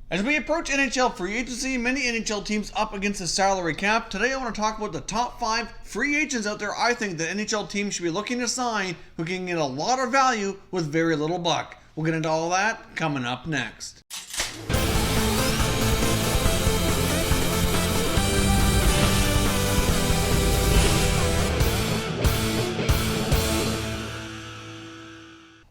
As we approach NHL free agency, many NHL teams up against the salary cap. Today I want to talk about the top 5 free agents out there I think that NHL teams should be looking to sign who can get a lot of value with very little buck. We'll get into all that coming up next.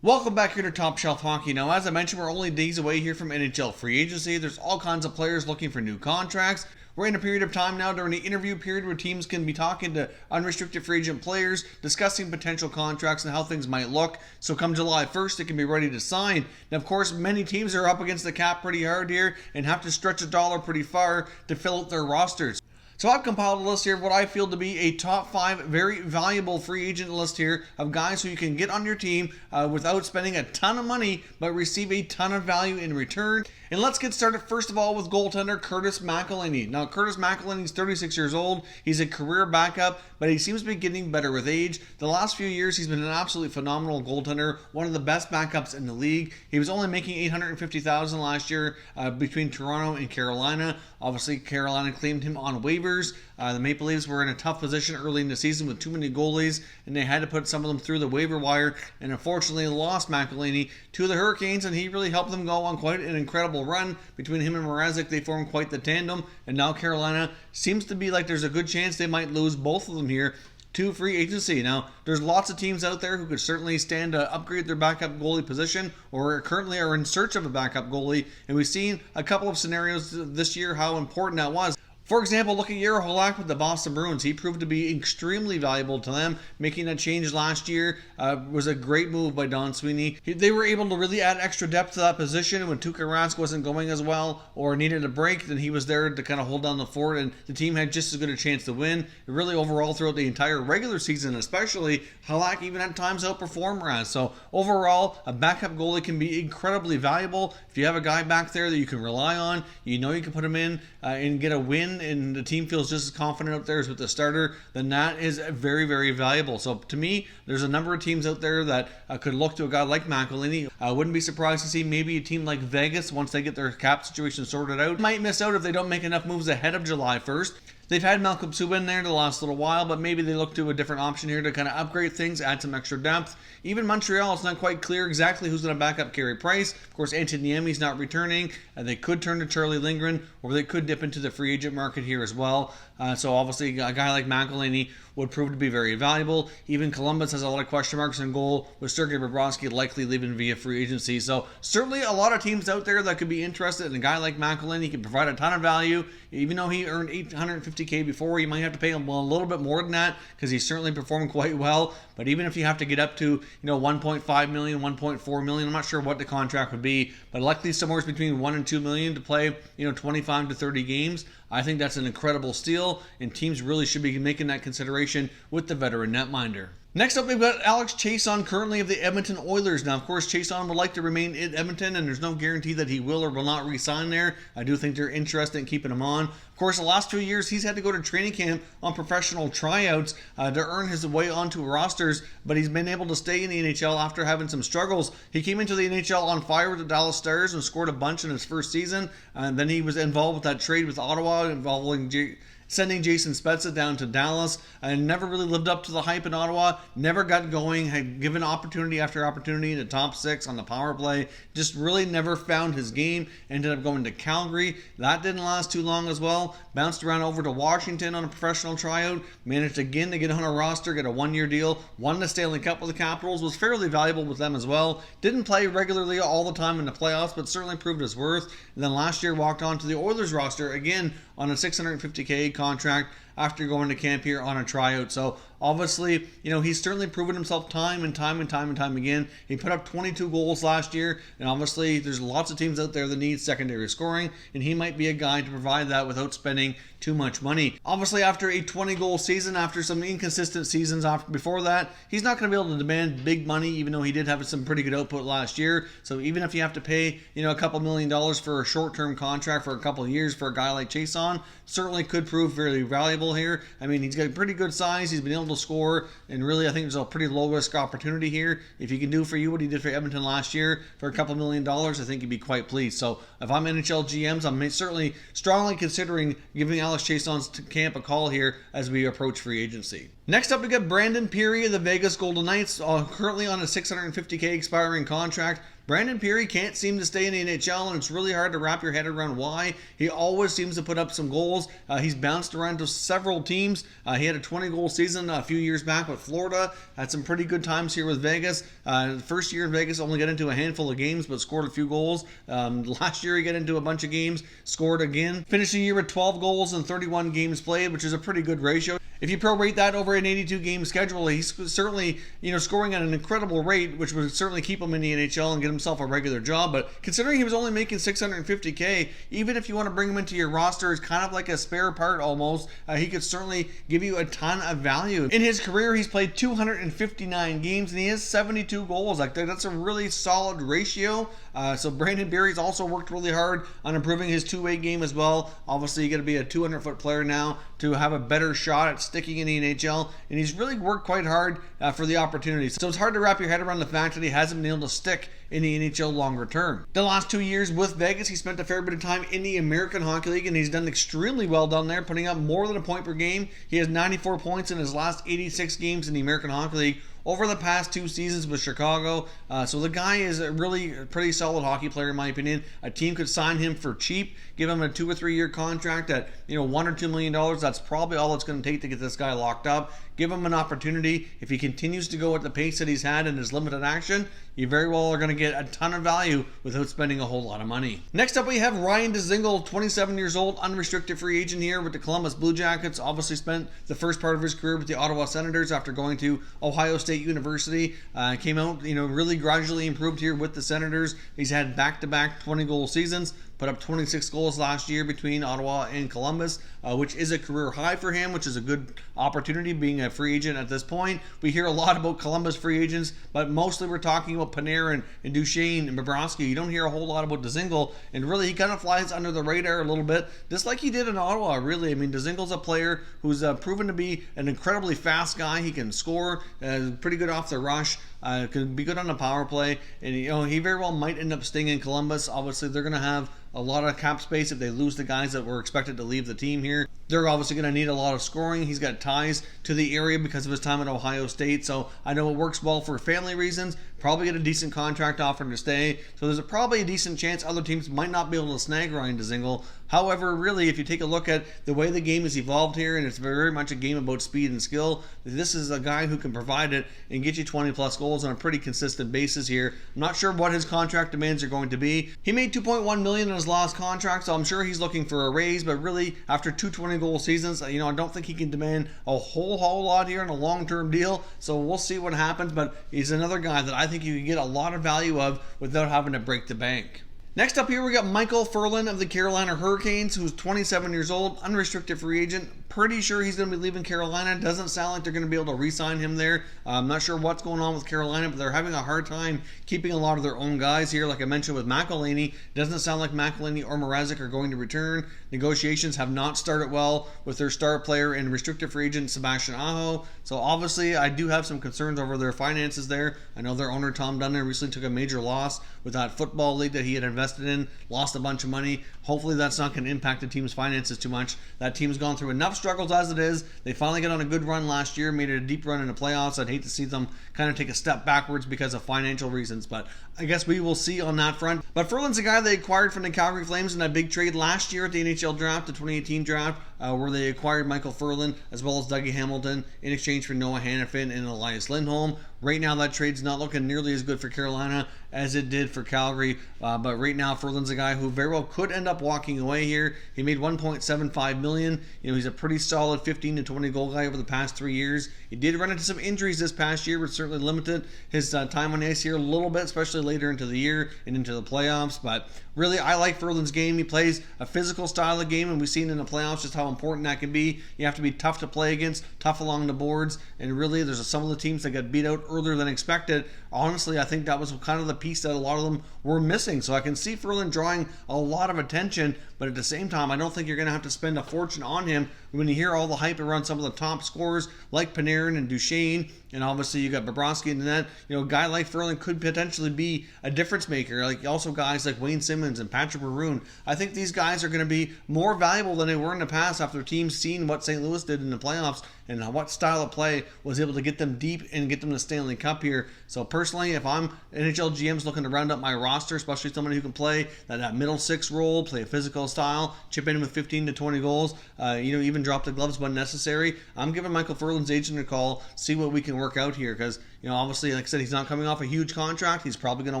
Welcome back here to Top Shelf Hockey. Now, as I mentioned, we're only days away here from NHL free agency. There's all kinds of players looking for new contracts. We're in a period of time now during the interview period where teams can be talking to unrestricted free agent players, discussing potential contracts and how things might look. So come July 1st, they can be ready to sign. Now, of course, many teams are up against the cap pretty hard here and have to stretch a dollar pretty far to fill out their rosters. So I've compiled a list here of what I feel to be a top 5 very valuable free agent list here of guys who you can get on your team without spending a ton of money but receive a ton of value in return. And let's get started first of all with goaltender Curtis McElhinney. Now Curtis McElhinney is 36 years old. He's a career backup, but he seems to be getting better with age. The last few years he's been an absolutely phenomenal goaltender, one of the best backups in the league. He was only making $850,000 last year between Toronto and Carolina. Obviously Carolina claimed him on waivers. The Maple Leafs were in a tough position early in the season with too many goalies, and they had to put some of them through the waiver wire, and unfortunately lost McElhinney to the Hurricanes, and he really helped them go on quite an incredible run. Between him and Mrazek, they formed quite the tandem, and now Carolina seems to be like there's a good chance they might lose both of them here to free agency. Now, there's lots of teams out there who could certainly stand to upgrade their backup goalie position or currently are in search of a backup goalie, and we've seen a couple of scenarios this year how important that was. For example, look at Jaro Halak with the Boston Bruins. He proved to be extremely valuable to them. Making that change last year was a great move by Don Sweeney. They were able to really add extra depth to that position when Tuukka Rask wasn't going as well or needed a break. Then he was there to kind of hold down the fort, and the team had just as good a chance to win. Really, overall, throughout the entire regular season, especially, Halak even at times outperformed Rask. So overall, a backup goalie can be incredibly valuable. If you have a guy back there that you can rely on, you know you can put him in and get a win, and the team feels just as confident out there as with the starter, then that is very, very valuable. So to me, there's a number of teams out there that could look to a guy like McElhinney. I wouldn't be surprised to see maybe a team like Vegas, once they get their cap situation sorted out, might miss out if they don't make enough moves ahead of July 1st. They've had Malcolm Subban there the last little while, but maybe they look to a different option here to kind of upgrade things, add some extra depth. Even Montreal, it's not quite clear exactly who's going to back up Carey Price. Of course, Antti Niemi's not returning. They could turn to Charlie Lindgren, or they could dip into the free agent market here as well. So obviously, a guy like McElhinney would prove to be very valuable. Even Columbus has a lot of question marks in goal, with Sergei Bobrovsky likely leaving via free agency. So certainly a lot of teams out there that could be interested in a guy like McElhinney. He can provide a ton of value. Even though he earned $850K before, you might have to pay him a little bit more than that because he certainly performed quite well. But even if you have to get up to 1.5 million, 1.4 million, I'm not sure what the contract would be, but likely somewhere between 1 and 2 million to play 25 to 30 games. I think that's an incredible steal, and teams really should be making that consideration with the veteran netminder. Next up, we've got Alex Chiasson, currently of the Edmonton Oilers. Now, of course, Chiasson would like to remain in Edmonton, and there's no guarantee that he will or will not re-sign there. I do think they're interested in keeping him on. Of course, the last 2 years, he's had to go to training camp on professional tryouts to earn his way onto rosters, but he's been able to stay in the NHL after having some struggles. He came into the NHL on fire with the Dallas Stars and scored a bunch in his first season, and then he was involved with that trade with Ottawa involving sending Jason Spezza down to Dallas, and never really lived up to the hype in Ottawa, never got going, had given opportunity after opportunity in the top 6 on the power play, just really never found his game, ended up going to Calgary. That didn't last too long as well, bounced around over to Washington on a professional tryout, managed again to get on a roster, get a 1-year deal, won the Stanley Cup with the Capitals, was fairly valuable with them as well, didn't play regularly all the time in the playoffs, but certainly proved his worth, and then last year walked on to the Oilers roster again on a $650K contract after going to camp here on a tryout. So obviously, he's certainly proven himself time and time again. He put up 22 goals last year, and obviously there's lots of teams out there that need secondary scoring, and he might be a guy to provide that without spending too much money. Obviously, after a 20-goal season, after some inconsistent seasons before that, he's not going to be able to demand big money, even though he did have some pretty good output last year. So even if you have to pay, a couple $1 million for a short-term contract for a couple of years for a guy like Chiasson, certainly could prove very valuable. available here. I mean, he's got pretty good size. He's been able to score, and really, I think there's a pretty low-risk opportunity here. If he can do for you what he did for Edmonton last year for a couple $1 million, I think he'd be quite pleased. So if I'm NHL GMs, I'm certainly strongly considering giving Alex Chiasson's camp a call here as we approach free agency. Next up, we got Brandon PIRRI of the Vegas Golden Knights, currently on a $650K expiring contract. Brandon PIRRI can't seem to stay in the NHL, and it's really hard to wrap your head around why. He always seems to put up some goals. He's bounced around to several teams. He had a 20-goal season a few years back with Florida. Had some pretty good times here with Vegas. The first year in Vegas, only got into a handful of games, but scored a few goals. Last year, he got into a bunch of games, scored again. Finished the year with 12 goals in 31 games played, which is a pretty good ratio. If you prorate that over an 82-game schedule, he's certainly, scoring at an incredible rate, which would certainly keep him in the NHL and get himself a regular job. But considering he was only making $650K, even if you want to bring him into your roster as kind of like a spare part almost, he could certainly give you a ton of value. In his career, he's played 259 games, and he has 72 goals. That's a really solid ratio. So Brandon PIRRI's also worked really hard on improving his two-way game as well. Obviously, you got to be a 200-foot player now to have a better shot at sticking in the NHL, and he's really worked quite hard for the opportunity. So it's hard to wrap your head around the fact that he hasn't been able to stick in the NHL longer term. The last 2 years with Vegas, he spent a fair bit of time in the American Hockey League, and he's done extremely well down there, putting up more than a point per game. He has 94 points in his last 86 games in the American Hockey League over the past 2 seasons with Chicago. So the guy is a really pretty solid hockey player, in my opinion. A team could sign him for cheap, give him a 2 or 3 year contract at $1 or $2 million. That's probably all it's going to take to get this guy locked up. Give him an opportunity. If he continues to go at the pace that he's had in his limited action, you very well are going to get a ton of value without spending a whole lot of money. Next up, we have Ryan DZINGEL, 27 years old, unrestricted free agent here with the Columbus Blue Jackets. Obviously spent the first part of his career with the Ottawa Senators after going to Ohio State University. Came out, really gradually improved here with the Senators. He's had back-to-back 20-goal seasons. Put up 26 goals last year between Ottawa and Columbus, which is a career high for him, which is a good opportunity being a free agent at this point. We hear a lot about Columbus free agents, but mostly we're talking about Panarin and Duchesne and Bobrovsky. You don't hear a whole lot about DZINGEL, and really he kind of flies under the radar a little bit, just like he did in Ottawa, really. I mean, DZINGEL's a player who's proven to be an incredibly fast guy. He can score, pretty good off the rush, can be good on the power play, and he very well might end up staying in Columbus. Obviously, they're going to have a lot of cap space if they lose the guys that were expected to leave the team here. They're obviously going to need a lot of scoring. He's got ties to the area because of his time at Ohio State, so I know it works well for family reasons. Probably get a decent contract offer to stay, so there's probably a decent chance other teams might not be able to snag Ryan DZINGEL. However, really, if you take a look at the way the game has evolved here, and it's very much a game about speed and skill, this is a guy who can provide it and get you 20-plus goals on a pretty consistent basis here. I'm not sure what his contract demands are going to be. He made $2.1 million in his last contract, so I'm sure he's looking for a raise, but really, after 2 20-goal seasons, I don't think he can demand a whole lot here in a long-term deal, so we'll see what happens, but he's another guy that I think you can get a lot of value of without having to break the bank. Next up here, we got Michael FERLAND of the Carolina Hurricanes, who's 27 years old, unrestricted free agent. Pretty sure he's going to be leaving Carolina. Doesn't sound like they're going to be able to re-sign him there. I'm not sure what's going on with Carolina, but they're having a hard time keeping a lot of their own guys here. Like I mentioned with McElhinney, doesn't sound like McElhinney or Mrazek are going to return. Negotiations have not started well with their star player and restricted free agent Sebastian Aho. So obviously, I do have some concerns over their finances there. I know their owner Tom Dunner recently took a major loss with that football league that he had invested in, lost a bunch of money. Hopefully that's not going to impact the team's finances too much. That team's gone through enough struggles as it is. They finally got on a good run last year, made it a deep run in the playoffs. I'd hate to see them kind of take a step backwards because of financial reasons, but I guess we will see on that front. But Ferland's a guy they acquired from the Calgary Flames in that big trade last year at the NHL draft, the 2018 draft, where they acquired Michael Ferland as well as Dougie Hamilton in exchange for Noah Hannafin and Elias Lindholm. Right now, that trade's not looking nearly as good for Carolina as it did for Calgary. But right now, Ferland's a guy who very well could end up walking away here. He made $1.75 million. He's a pretty solid 15 to 20 goal guy over the past 3 years. He did run into some injuries this past year, which certainly limited his time on the ice here a little bit, especially later into the year and into the playoffs. But really, I like Ferland's game. He plays a physical style of game, and we've seen in the playoffs just how important that can be. You have to be tough to play against, tough along the boards, and really there's some of the teams that got beat out earlier than expected. Honestly, I think that was kind of the piece that a lot of them were missing. So I can see Ferland drawing a lot of attention, but at the same time, I don't think you're going to have to spend a fortune on him when you hear all the hype around some of the top scorers like Panarin and Duchesne, and obviously you got Bobrovsky in the net. You know, a guy like Ferland could potentially be a difference maker. Like also guys like Wayne Simmons and Patrick Maroon. I think these guys are going to be more valuable than they were in the past after teams seen what St. Louis did in the playoffs and what style of play was able to get them deep and get them the Stanley Cup here. So personally, if I'm NHL GMs looking to round up my roster, especially somebody who can play that middle six role, play a physical style, chip in with 15 to 20 goals, even drop the gloves when necessary, I'm giving Michael Ferland's agent a call, see what we can work out here, because obviously, like I said, he's not coming off a huge contract. He's probably going to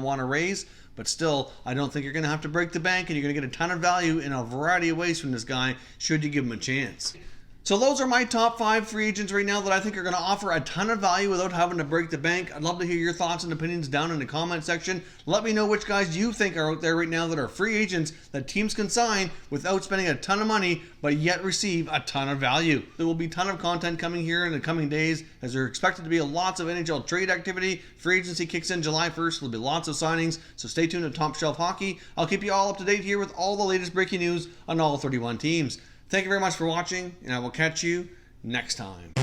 want to raise, but still, I don't think you're going to have to break the bank, and you're going to get a ton of value in a variety of ways from this guy should you give him a chance. So those are my top 5 free agents right now that I think are going to offer a ton of value without having to break the bank. I'd love to hear your thoughts and opinions down in the comment section. Let me know which guys you think are out there right now that are free agents that teams can sign without spending a ton of money but yet receive a ton of value. There will be a ton of content coming here in the coming days as there are expected to be lots of NHL trade activity. Free agency kicks in July 1st. There'll be lots of signings, so stay tuned to Top Shelf Hockey. I'll keep you all up to date here with all the latest breaking news on all 31 teams. Thank you very much for watching, and I will catch you next time.